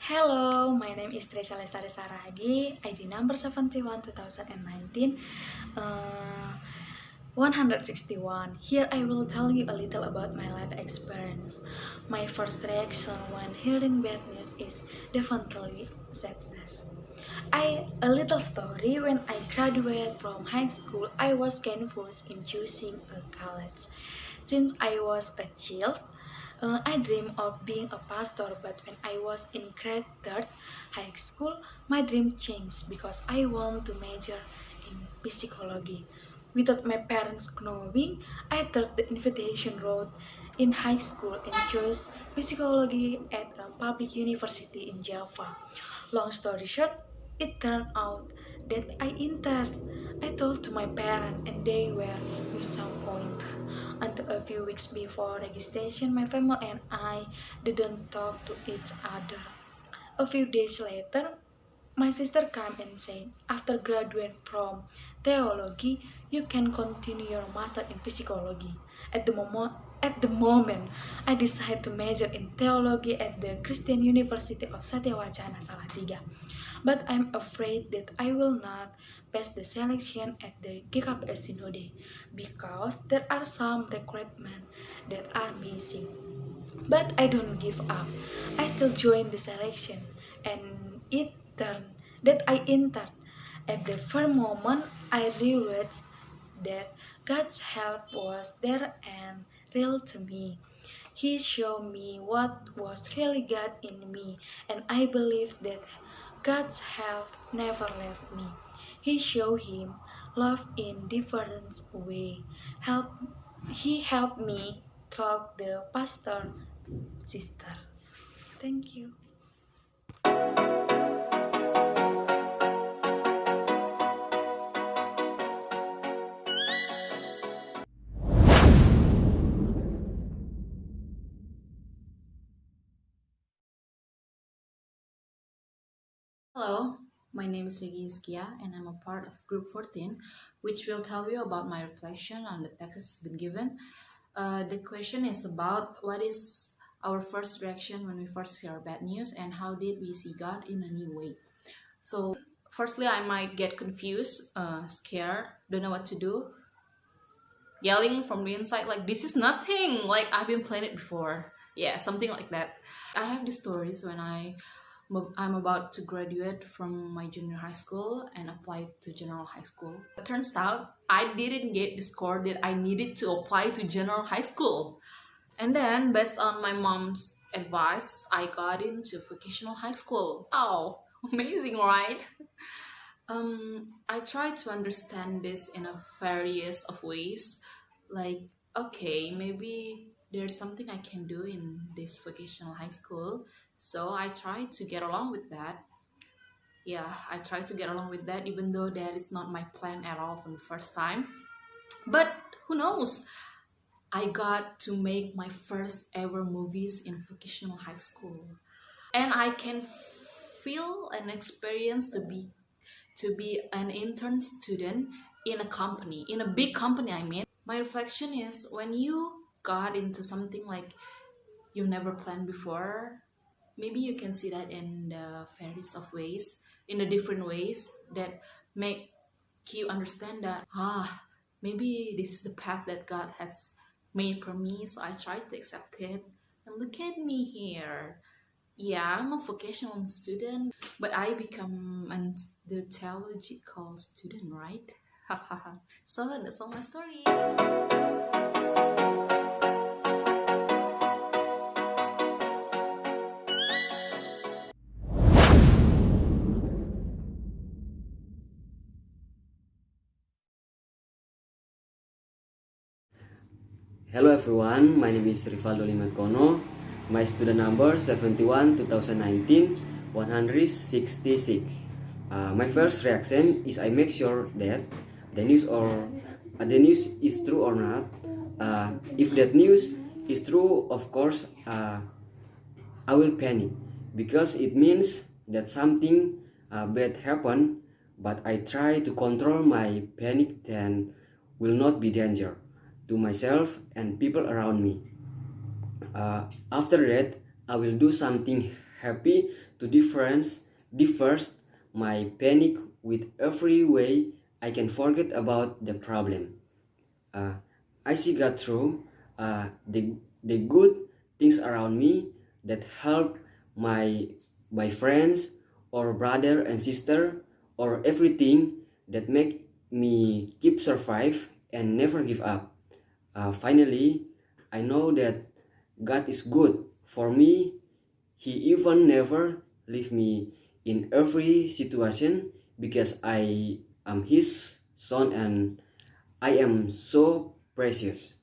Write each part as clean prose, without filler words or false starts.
Hello, my name is Tresha Lestari Saragi, ID number 71 2019, 161. Here I will tell you a little about my life experience. My first reaction when hearing bad news is definitely sadness. A little story. When I graduated from high school, I was confused in choosing a college. Since I was a child, I dreamed of being a pastor, but when I was in grade 3rd high school, my dream changed because I want to major in psychology. Without my parents knowing, I took the invitation road in high school and chose psychology at a public university in Java. Long story short, it turned out that I entered. I told to my parents and they were with some point. Until a few weeks before registration, my family and I didn't talk to each other. A few days later, my sister came and said, after graduate from theology, you can continue your master in psychology. At the moment, I decided to major in theology at the Christian University of Satyawacana, Salatiga. But I'm afraid that I will not pass the selection at the UKSW Synode because there are some requirements that are missing. But I don't give up. I still join the selection and it turned that I entered. At the first moment, I realized that God's help was there and real to me. He showed me what was really God in me, and I believe that God's help never left me. He showed him love in different way. Help He helped me through the pastor sister. Thank you. Hello, my name is Regi Iskia and I'm a part of Group 14, which will tell you about my reflection on the text that's been given. The question is about what is our first reaction when we first hear bad news and how did we see God in a new way. So, firstly, I might get confused, scared, don't know what to do, yelling from the inside like this is nothing, like I've been playing it before. Yeah, something like that. I have these stories when I'm about to graduate from my junior high school and apply to general high school. It turns out I didn't get the score that I needed to apply to general high school. And then, based on my mom's advice, I got into vocational high school. Oh, amazing, right? I try to understand this in a various of ways. Like, okay, maybe there's something I can do in this vocational high school. So I try to get along with that. Yeah, I try to get along with that, even though that is not my plan at all from the first time. But who knows? I got to make my first ever movies in vocational high school, and I can feel and experience to be an intern student in a company, in a big company. I mean, my reflection is when you got into something like you never planned before, maybe you can see that in the various of ways, in the different ways that make you understand that maybe this is the path that God has made for me, so I try to accept it. And look at me here. Yeah, I'm a vocational student, but I become the theological student, right? So that's all my story. Hello everyone, my name is Aldo Metkono. My student number 71 2019 166. My first reaction is I make sure that the news is true or not. If that news is true, of course, I will panic because it means that something bad happened. But I try to control my panic, then will not be danger to myself and people around me. After that, I will do something happy to differs my panic with every way I can forget about the problem. Uh, I see God through the good things around me that help my my friends or brother and sister or everything that make me keep survive and never give up. Finally, I know that God is good for me. He even never leave me in every situation because I am His son and I am so precious.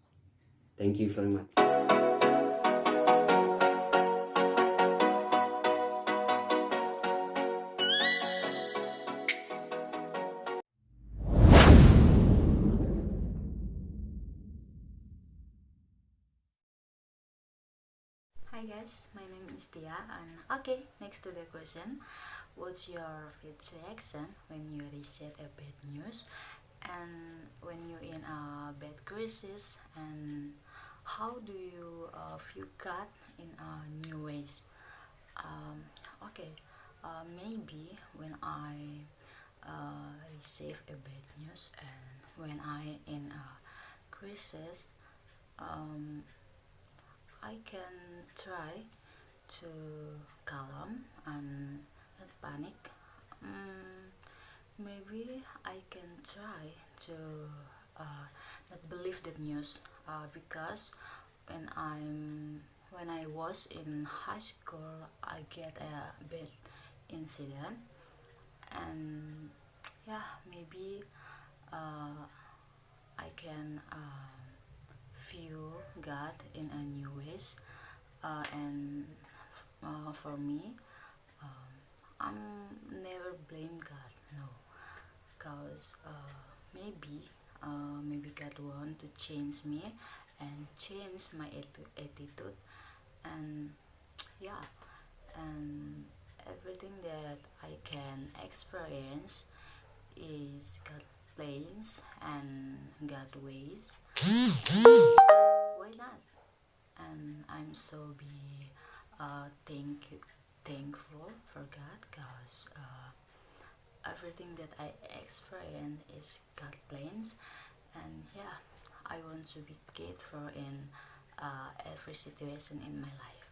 Thank you very much. Hi guys, my name is Tia and okay, next to the question, what's your first reaction when you receive a bad news and when you're in a bad crisis, and how do you view God in new ways? Um, okay, maybe when I receive a bad news and when I in a crisis, um, I can try to calm and not panic. Mm, Maybe I can try to not believe the news because when I was in high school, I get a bad incident, and yeah, maybe uh, I can view God in a new ways, and for me, I'm never blame God, no, cause maybe God want to change me and change my attitude, and yeah, and everything that I can experience is God plans and God ways. Why not? And I'm so be thankful for God because everything that I experience is God plans, and yeah, I want to be grateful in every situation in my life.